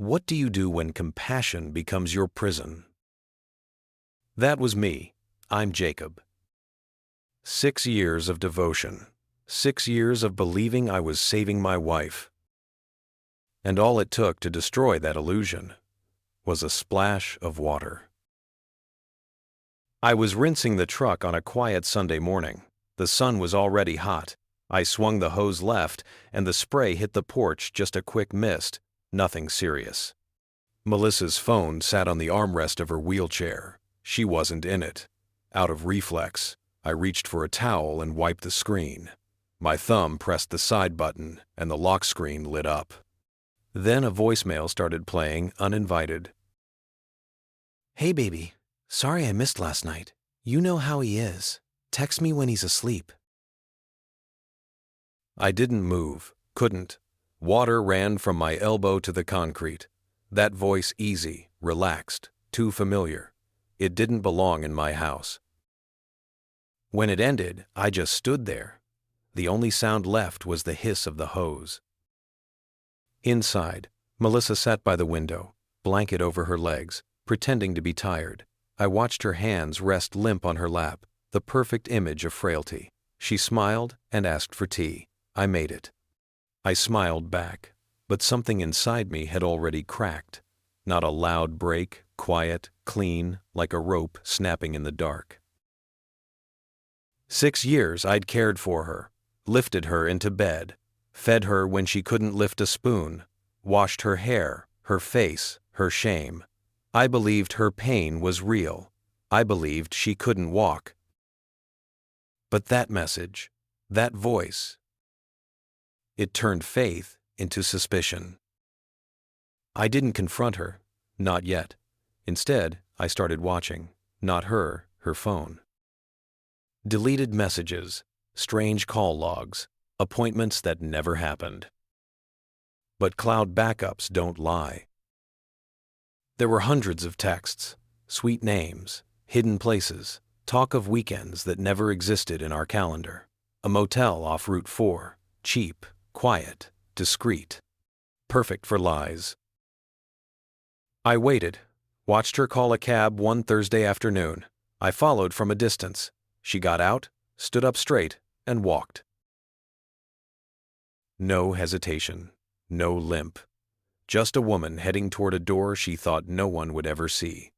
What do you do when compassion becomes your prison? That was me. I'm Jacob. 6 years of devotion. 6 years of believing I was saving my wife. And all it took to destroy that illusion was a splash of water. I was rinsing the truck on a quiet Sunday morning. The sun was already hot. I swung the hose left, and the spray hit the porch, just a quick mist, nothing serious. Melissa's phone sat on the armrest of her wheelchair. She wasn't in it. Out of reflex, I reached for a towel and wiped the screen. My thumb pressed the side button, and the lock screen lit up. Then a voicemail started playing, uninvited. Hey baby, sorry I missed last night. You know how he is. Text me when he's asleep. I didn't move, couldn't. Water ran from my elbow to the concrete. That voice easy, relaxed, too familiar. It didn't belong in my house. When it ended, I just stood there. The only sound left was the hiss of the hose. Inside, Melissa sat by the window, blanket over her legs, pretending to be tired. I watched her hands rest limp on her lap, the perfect image of frailty. She smiled and asked for tea. I made it. I smiled back, but something inside me had already cracked. Not a loud break, quiet, clean, like a rope snapping in the dark. 6 years I'd cared for her, lifted her into bed, fed her when she couldn't lift a spoon, washed her hair, her face, her shame. I believed her pain was real. I believed she couldn't walk. But that message, that voice, it turned faith into suspicion. I didn't confront her, not yet. Instead, I started watching, not her, her phone. Deleted messages, strange call logs, appointments that never happened. But cloud backups don't lie. There were hundreds of texts, sweet names, hidden places, talk of weekends that never existed in our calendar. A motel off Route 4, cheap, quiet, discreet, perfect for lies. I waited, watched her call a cab one Thursday afternoon. I followed from a distance. She got out, stood up straight, and walked. No hesitation, no limp. Just a woman heading toward a door she thought no one would ever see.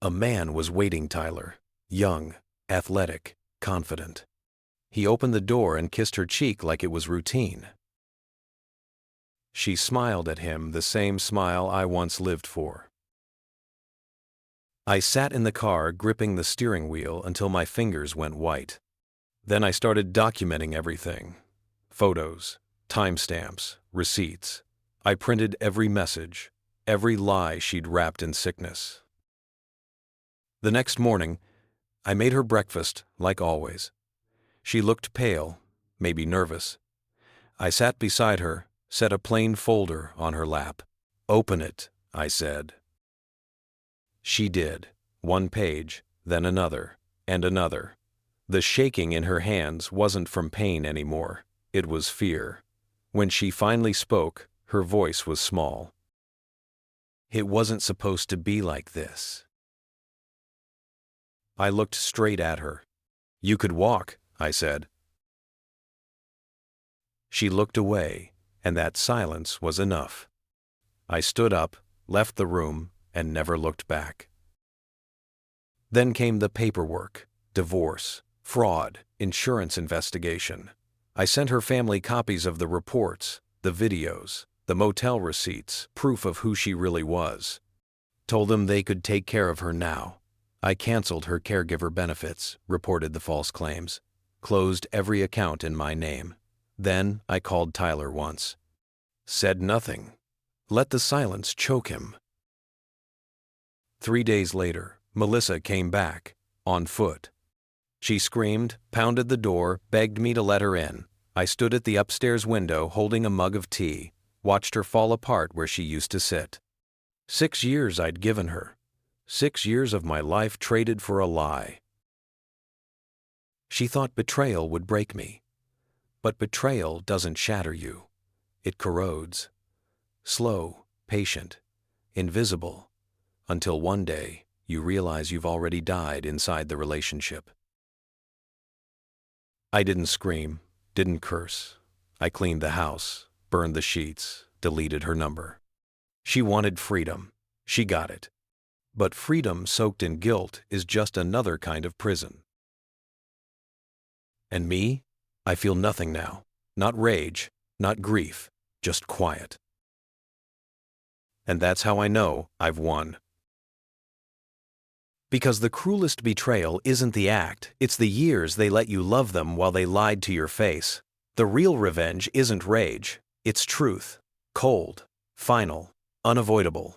A man was waiting, Tyler. Young, athletic, confident. He opened the door and kissed her cheek like it was routine. She smiled at him, the same smile I once lived for. I sat in the car gripping the steering wheel until my fingers went white. Then I started documenting everything. Photos, timestamps, receipts. I printed every message, every lie she'd wrapped in sickness. The next morning, I made her breakfast, like always. She looked pale, maybe nervous. I sat beside her, set a plain folder on her lap. "Open it," I said. She did. One page, then another, and another. The shaking in her hands wasn't from pain anymore. It was fear. When she finally spoke, her voice was small. "It wasn't supposed to be like this." I looked straight at her. "You could walk," I said. She looked away, and that silence was enough. I stood up, left the room, and never looked back. Then came the paperwork, divorce, fraud, insurance investigation. I sent her family copies of the reports, the videos, the motel receipts, proof of who she really was. Told them they could take care of her now. I canceled her caregiver benefits, reported the false claims, closed every account in my name. Then I called Tyler once. Said nothing. Let the silence choke him. 3 days later, Melissa came back, on foot. She screamed, pounded the door, begged me to let her in. I stood at the upstairs window holding a mug of tea, watched her fall apart where she used to sit. 6 years I'd given her. 6 years of my life traded for a lie. She thought betrayal would break me. But betrayal doesn't shatter you. It corrodes. Slow, patient, invisible, until one day you realize you've already died inside the relationship. I didn't scream, didn't curse. I cleaned the house, burned the sheets, deleted her number. She wanted freedom. She got it. But freedom soaked in guilt is just another kind of prison. And me? I feel nothing now. Not rage, not grief, just quiet. And that's how I know I've won. Because the cruelest betrayal isn't the act, it's the years they let you love them while they lied to your face. The real revenge isn't rage, it's truth. Cold, final, unavoidable.